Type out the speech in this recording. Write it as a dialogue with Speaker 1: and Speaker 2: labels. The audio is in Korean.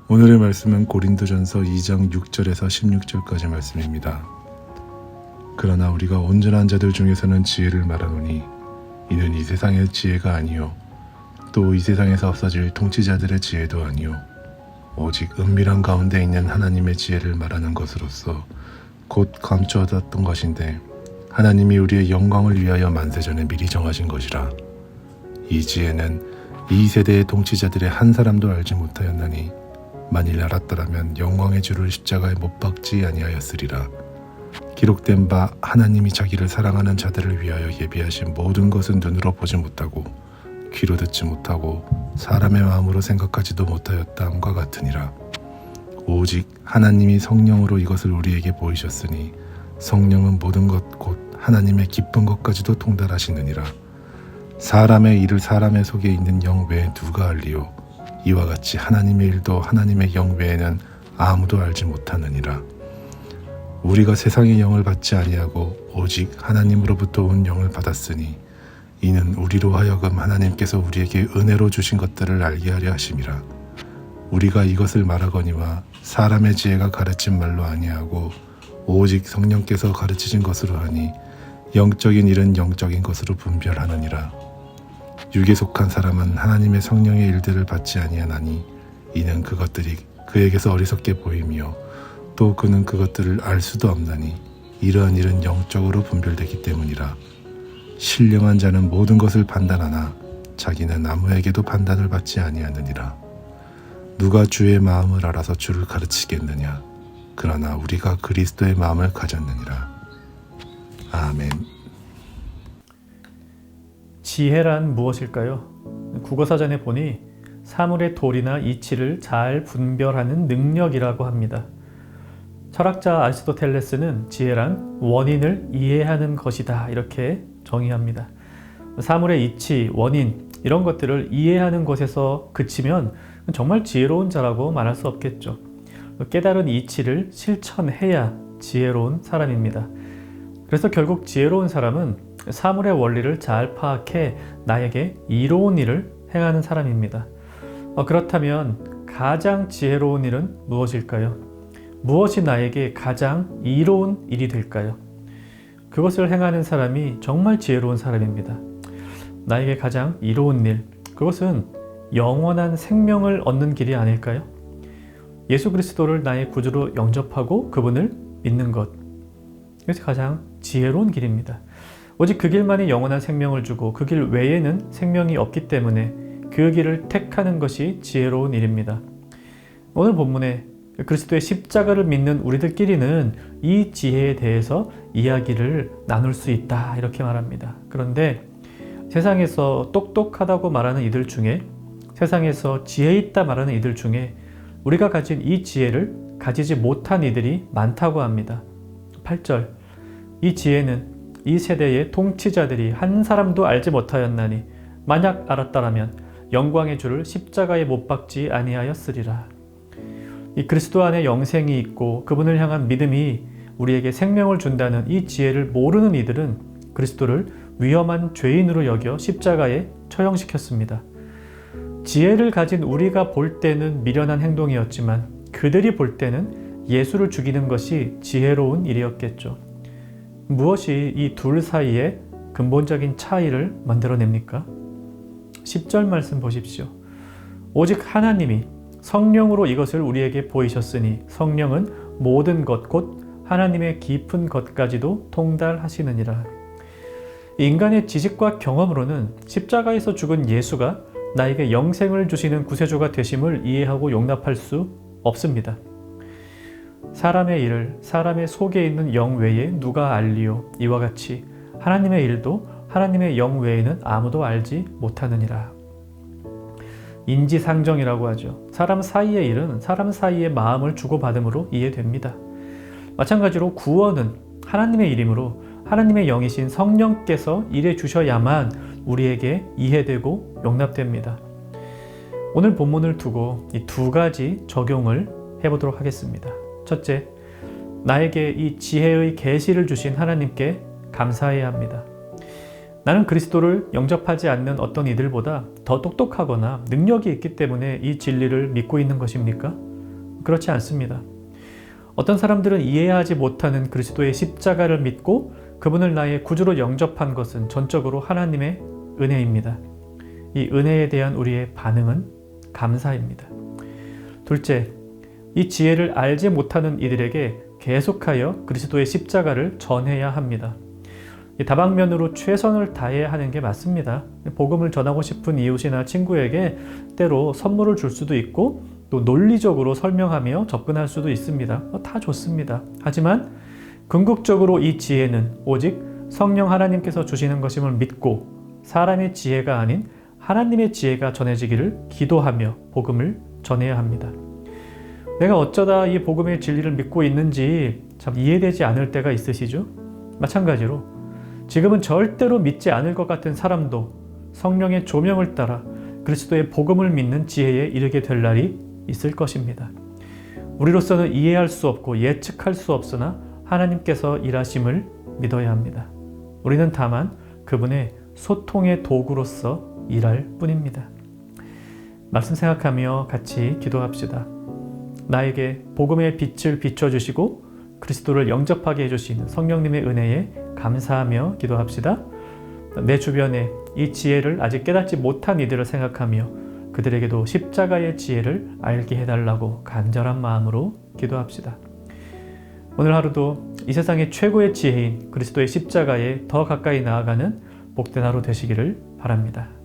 Speaker 1: 오늘의 말씀은 고린도전서 2장 6절에서 16절까지 말씀입니다. 그러나 우리가 온전한 자들 중에서는 지혜를 말하노니 이는 이 세상의 지혜가 아니요 또 이 세상에서 없어질 통치자들의 지혜도 아니요 오직 은밀한 가운데 있는 하나님의 지혜를 말하는 것으로서 곧 감추어뒀던 것인데 하나님이 우리의 영광을 위하여 만세전에 미리 정하신 것이라. 이 지혜는 이 세대의 통치자들의 한 사람도 알지 못하였나니 만일 알았더라면 영광의 주를 십자가에 못 박지 아니하였으리라. 기록된 바 하나님이 자기를 사랑하는 자들을 위하여 예비하신 모든 것은 눈으로 보지 못하고 귀로 듣지 못하고 사람의 마음으로 생각하지도 못하였다함과 같으니라. 오직 하나님이 성령으로 이것을 우리에게 보이셨으니 성령은 모든 것 곧 하나님의 깊은 것까지도 통달하시느니라. 사람의 일을 사람의 속에 있는 영 외에 누가 알리요 이와 같이 하나님의 일도 하나님의 영 외에는 아무도 알지 못하느니라. 우리가 세상의 영을 받지 아니하고 오직 하나님으로부터 온 영을 받았으니 이는 우리로 하여금 하나님께서 우리에게 은혜로 주신 것들을 알게 하려 하심이라. 우리가 이것을 말하거니와 사람의 지혜가 가르친 말로 아니하고 오직 성령께서 가르치신 것으로 하니 영적인 일은 영적인 것으로 분별하느니라. 육에 속한 사람은 하나님의 성령의 일들을 받지 아니하나니 이는 그것들이 그에게서 어리석게 보이며 또 그는 그것들을 알 수도 없나니 이러한 일은 영적으로 분별되기 때문이라. 신령한 자는 모든 것을 판단하나 자기는 아무에게도 판단을 받지 아니하느니라. 누가 주의 마음을 알아서 주를 가르치겠느냐. 그러나 우리가 그리스도의 마음을 가졌느니라. 아멘.
Speaker 2: 지혜란 무엇일까요? 국어사전에 보니 사물의 도리나 이치를 잘 분별하는 능력이라고 합니다. 철학자 아리스토텔레스는 지혜란 원인을 이해하는 것이다 이렇게 정의합니다. 사물의 이치, 원인 이런 것들을 이해하는 것에서 그치면 정말 지혜로운 자라고 말할 수 없겠죠. 깨달은 이치를 실천해야 지혜로운 사람입니다. 그래서 결국 지혜로운 사람은 사물의 원리를 잘 파악해 나에게 이로운 일을 행하는 사람입니다. 그렇다면 가장 지혜로운 일은 무엇일까요? 무엇이 나에게 가장 이로운 일이 될까요? 그것을 행하는 사람이 정말 지혜로운 사람입니다. 나에게 가장 이로운 일, 그것은 영원한 생명을 얻는 길이 아닐까요? 예수 그리스도를 나의 구주로 영접하고 그분을 믿는 것, 이것이 가장 지혜로운 길입니다. 오직 그 길만이 영원한 생명을 주고 그 길 외에는 생명이 없기 때문에 그 길을 택하는 것이 지혜로운 일입니다. 오늘 본문에 그리스도의 십자가를 믿는 우리들끼리는 이 지혜에 대해서 이야기를 나눌 수 있다 이렇게 말합니다. 그런데 세상에서 똑똑하다고 말하는 이들 중에, 세상에서 지혜 있다 말하는 이들 중에 우리가 가진 이 지혜를 가지지 못한 이들이 많다고 합니다. 8절, 이 지혜는 이 세대의 통치자들이 한 사람도 알지 못하였나니 만약 알았더라면 영광의 주를 십자가에 못 박지 아니하였으리라. 이 그리스도 안에 영생이 있고 그분을 향한 믿음이 우리에게 생명을 준다는 이 지혜를 모르는 이들은 그리스도를 위험한 죄인으로 여겨 십자가에 처형시켰습니다. 지혜를 가진 우리가 볼 때는 미련한 행동이었지만 그들이 볼 때는 예수를 죽이는 것이 지혜로운 일이었겠죠. 무엇이 이 둘 사이에 근본적인 차이를 만들어냅니까? 10절 말씀 보십시오. 오직 하나님이 성령으로 이것을 우리에게 보이셨으니 성령은 모든 것 곧 하나님의 깊은 것까지도 통달하시느니라. 인간의 지식과 경험으로는 십자가에서 죽은 예수가 나에게 영생을 주시는 구세주가 되심을 이해하고 용납할 수 없습니다. 사람의 일을 사람의 속에 있는 영 외에 누가 알리요 이와 같이 하나님의 일도 하나님의 영 외에는 아무도 알지 못하느니라. 인지상정이라고 하죠. 사람 사이의 일은 사람 사이의 마음을 주고받음으로 이해됩니다. 마찬가지로 구원은 하나님의 일이므로 하나님의 영이신 성령께서 일해 주셔야만 우리에게 이해되고 용납됩니다. 오늘 본문을 두고 이 두 가지 적용을 해보도록 하겠습니다. 첫째, 나에게 이 지혜의 계시를 주신 하나님께 감사해야 합니다. 나는 그리스도를 영접하지 않는 어떤 이들보다 더 똑똑하거나 능력이 있기 때문에 이 진리를 믿고 있는 것입니까? 그렇지 않습니다. 어떤 사람들은 이해하지 못하는 그리스도의 십자가를 믿고 그분을 나의 구주로 영접한 것은 전적으로 하나님의 은혜입니다. 이 은혜에 대한 우리의 반응은 감사입니다. 둘째, 이 지혜를 알지 못하는 이들에게 계속하여 그리스도의 십자가를 전해야 합니다. 다방면으로 최선을 다해야 하는 게 맞습니다. 복음을 전하고 싶은 이웃이나 친구에게 때로 선물을 줄 수도 있고 또 논리적으로 설명하며 접근할 수도 있습니다. 다 좋습니다. 하지만 궁극적으로 이 지혜는 오직 성령 하나님께서 주시는 것임을 믿고 사람의 지혜가 아닌 하나님의 지혜가 전해지기를 기도하며 복음을 전해야 합니다. 내가 어쩌다 이 복음의 진리를 믿고 있는지 참 이해되지 않을 때가 있으시죠? 마찬가지로 지금은 절대로 믿지 않을 것 같은 사람도 성령의 조명을 따라 그리스도의 복음을 믿는 지혜에 이르게 될 날이 있을 것입니다. 우리로서는 이해할 수 없고 예측할 수 없으나 하나님께서 일하심을 믿어야 합니다. 우리는 다만 그분의 소통의 도구로서 일할 뿐입니다. 말씀 생각하며 같이 기도합시다. 나에게 복음의 빛을 비춰주시고 그리스도를 영접하게 해주시는 성령님의 은혜에 감사하며 기도합시다. 내 주변에 이 지혜를 아직 깨닫지 못한 이들을 생각하며 그들에게도 십자가의 지혜를 알게 해달라고 간절한 마음으로 기도합시다. 오늘 하루도 이 세상의 최고의 지혜인 그리스도의 십자가에 더 가까이 나아가는 복된 하루 되시기를 바랍니다.